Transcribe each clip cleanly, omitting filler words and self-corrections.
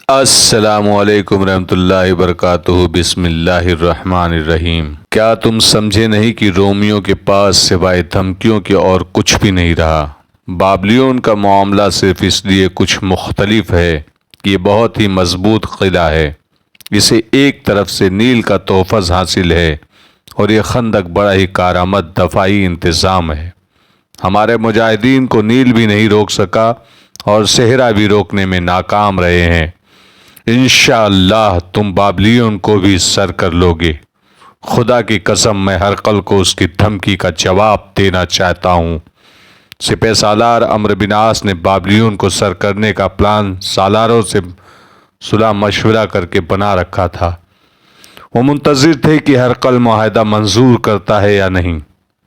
السلام علیکم ورحمۃ اللہ وبرکاتہ۔ بسم اللہ الرحمن الرحیم۔ کیا تم سمجھے نہیں کہ رومیوں کے پاس سوائے دھمکیوں کے اور کچھ بھی نہیں رہا؟ بابلیون کا معاملہ صرف اس لیے کچھ مختلف ہے کہ یہ بہت ہی مضبوط قلعہ ہے۔ اسے ایک طرف سے نیل کا تحفظ حاصل ہے اور یہ خندق بڑا ہی کارآمد دفاعی انتظام ہے۔ ہمارے مجاہدین کو نیل بھی نہیں روک سکا اور صحرا بھی روکنے میں ناکام رہے ہیں۔ انشاءاللہ تم بابلیون کو بھی سر کر لوگے۔ خدا کی قسم میں ہرقل کو اس کی دھمکی کا جواب دینا چاہتا ہوں۔ سپہ سالار عمرو بن عاص نے بابلیون کو سر کرنے کا پلان سالاروں سے صلح مشورہ کر کے بنا رکھا تھا۔ وہ منتظر تھے کہ ہرقل معاہدہ منظور کرتا ہے یا نہیں۔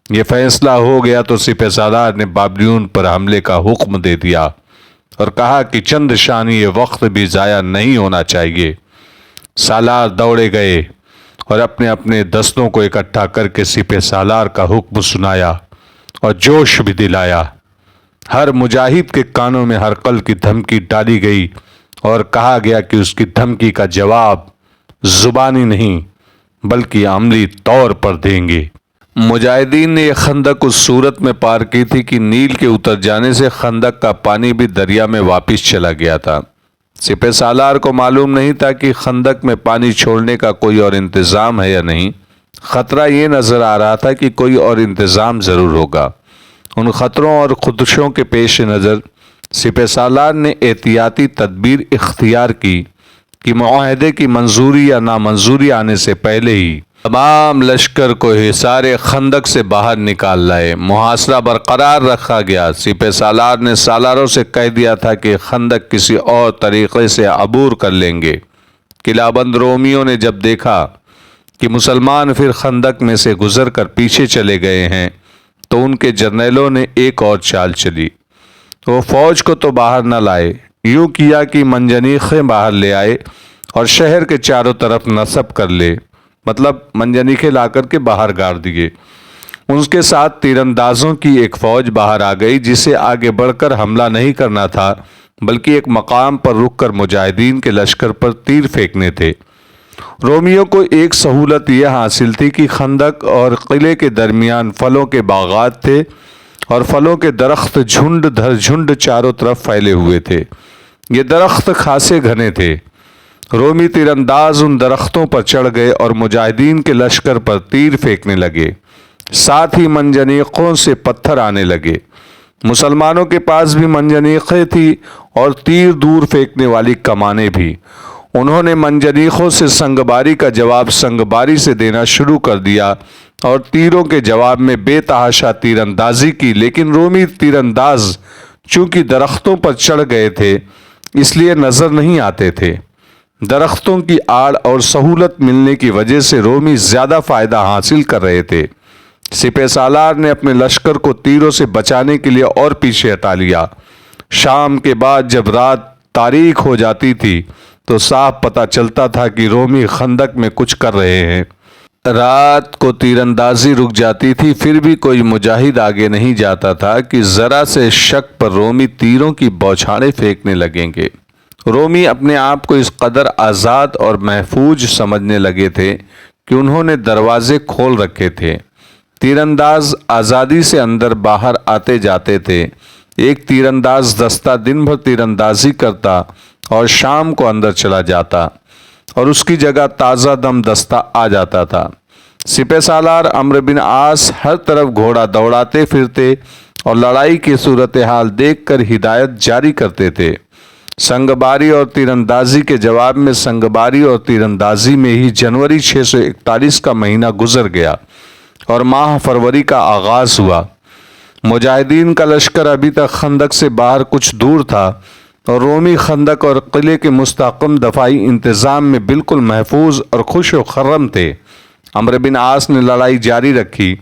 یہ فیصلہ ہو گیا تو سپہ سالار نے بابلیون پر حملے کا حکم دے دیا اور کہا کہ چند ثانیے وقت بھی ضائع نہیں ہونا چاہیے۔ سالار دوڑے گئے اور اپنے اپنے دستوں کو اکٹھا کر کے سپہ سالار کا حکم سنایا اور جوش بھی دلایا۔ ہر مجاہد کے کانوں میں ہرقل کی دھمکی ڈالی گئی اور کہا گیا کہ اس کی دھمکی کا جواب زبانی نہیں بلکہ عملی طور پر دیں گے۔ مجاہدین نے یہ خندق اس صورت میں پار کی تھی کہ نیل کے اتر جانے سے خندق کا پانی بھی دریا میں واپس چلا گیا تھا۔ سپہ سالار کو معلوم نہیں تھا کہ خندق میں پانی چھوڑنے کا کوئی اور انتظام ہے یا نہیں۔ خطرہ یہ نظر آ رہا تھا کہ کوئی اور انتظام ضرور ہوگا۔ ان خطروں اور خدشوں کے پیش نظر سپہ سالار نے احتیاطی تدبیر اختیار کی کہ معاہدے کی منظوری یا نامنظوری آنے سے پہلے ہی تمام لشکر کو حصار خندق سے باہر نکال لائے۔ محاصرہ برقرار رکھا گیا۔ سپہ سالار نے سالاروں سے کہہ دیا تھا کہ خندق کسی اور طریقے سے عبور کر لیں گے۔ قلعہ بند رومیوں نے جب دیکھا کہ مسلمان پھر خندق میں سے گزر کر پیچھے چلے گئے ہیں تو ان کے جرنیلوں نے ایک اور چال چلی۔ وہ فوج کو تو باہر نہ لائے، یوں کیا کہ منجنیقیں باہر لے آئے اور شہر کے چاروں طرف نصب کر لے، مطلب منجنیقیں لا کر کے باہر گاڑ دیے۔ ان کے ساتھ تیر اندازوں کی ایک فوج باہر آ گئی جسے آگے بڑھ کر حملہ نہیں کرنا تھا بلکہ ایک مقام پر رک کر مجاہدین کے لشکر پر تیر پھینکنے تھے۔ رومیوں کو ایک سہولت یہ حاصل تھی کہ خندق اور قلعے کے درمیان پھلوں کے باغات تھے اور پھلوں کے درخت جھنڈ دھر جھنڈ چاروں طرف پھیلے ہوئے تھے۔ یہ درخت خاصے گھنے تھے۔ رومی تیر انداز ان درختوں پر چڑھ گئے اور مجاہدین کے لشکر پر تیر پھینکنے لگے، ساتھ ہی منجنیقوں سے پتھر آنے لگے۔ مسلمانوں کے پاس بھی منجنیقیں تھی اور تیر دور پھینکنے والی کمانیں بھی۔ انہوں نے منجنیقوں سے سنگباری کا جواب سنگباری سے دینا شروع کر دیا اور تیروں کے جواب میں بے تحاشا تیر اندازی کی، لیکن رومی تیر انداز چونکہ درختوں پر چڑھ گئے تھے اس لیے نظر نہیں آتے تھے۔ درختوں کی آڑ اور سہولت ملنے کی وجہ سے رومی زیادہ فائدہ حاصل کر رہے تھے۔ سپہ سالار نے اپنے لشکر کو تیروں سے بچانے کے لیے اور پیچھے ہٹا لیا۔ شام کے بعد جب رات تاریک ہو جاتی تھی تو صاف پتہ چلتا تھا کہ رومی خندق میں کچھ کر رہے ہیں۔ رات کو تیر اندازی رک جاتی تھی، پھر بھی کوئی مجاہد آگے نہیں جاتا تھا کہ ذرا سے شک پر رومی تیروں کی بوچھاڑیں پھینکنے لگیں گے۔ رومی اپنے آپ کو اس قدر آزاد اور محفوظ سمجھنے لگے تھے کہ انہوں نے دروازے کھول رکھے تھے۔ تیر انداز آزادی سے اندر باہر آتے جاتے تھے۔ ایک تیر انداز دستہ دن بھر تیر اندازی کرتا اور شام کو اندر چلا جاتا اور اس کی جگہ تازہ دم دستہ آ جاتا تھا۔ سپہ سالار عمرو بن عاص ہر طرف گھوڑا دوڑاتے پھرتے اور لڑائی کی صورتحال دیکھ کر ہدایت جاری کرتے تھے۔ سنگباری اور تیر اندازی کے جواب میں سنگباری اور تیر اندازی میں ہی جنوری 641 کا مہینہ گزر گیا اور ماہ فروری کا آغاز ہوا۔ مجاہدین کا لشکر ابھی تک خندق سے باہر کچھ دور تھا اور رومی خندق اور قلعے کے مستحکم دفاعی انتظام میں بالکل محفوظ اور خوش و خرم تھے۔ عمرو بن عاص نے لڑائی جاری رکھی۔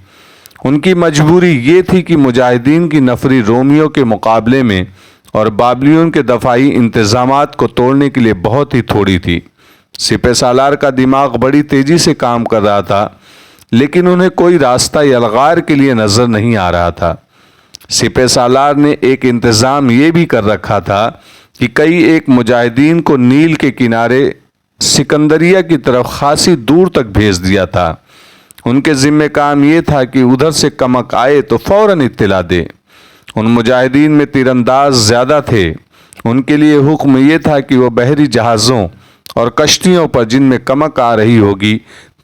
ان کی مجبوری یہ تھی کہ مجاہدین کی نفری رومیوں کے مقابلے میں اور بابلیون کے دفاعی انتظامات کو توڑنے کے لیے بہت ہی تھوڑی تھی۔ سپہ سالار کا دماغ بڑی تیزی سے کام کر رہا تھا لیکن انہیں کوئی راستہ یلغار کے لیے نظر نہیں آ رہا تھا۔ سپہ سالار نے ایک انتظام یہ بھی کر رکھا تھا کہ کئی ایک مجاہدین کو نیل کے کنارے سکندریہ کی طرف خاصی دور تک بھیج دیا تھا۔ ان کے ذمہ کام یہ تھا کہ ادھر سے کمک آئے تو فوراً اطلاع دے۔ ان مجاہدین میں تیر انداز زیادہ تھے۔ ان کے لیے حکم یہ تھا کہ وہ بحری جہازوں اور کشتیوں پر جن میں کمک آ رہی ہوگی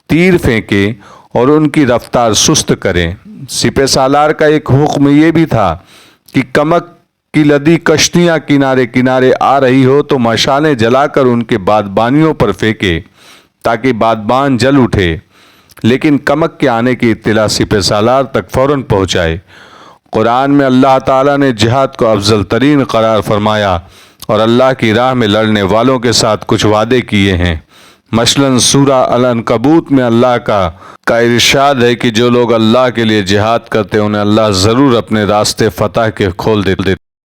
تیر پھینکیں اور ان کی رفتار سست کریں۔ سپہ سالار کا ایک حکم یہ بھی تھا کہ کمک کی لدی کشتیاں کنارے کنارے آ رہی ہو تو مشالیں جلا کر ان کے بادبانیوں پر پھینکے تاکہ بادبان جل اٹھے، لیکن کمک کے آنے کی اطلاع سپہ سالار تک فوراً پہنچائے۔ قرآن میں اللہ تعالیٰ نے جہاد کو افضل ترین قرار فرمایا اور اللہ کی راہ میں لڑنے والوں کے ساتھ کچھ وعدے کیے ہیں۔ مثلاً سورہ العنکبوت میں اللہ کا ارشاد ہے کہ جو لوگ اللہ کے لیے جہاد کرتے انہیں اللہ ضرور اپنے راستے فتح کے کھول دیتے۔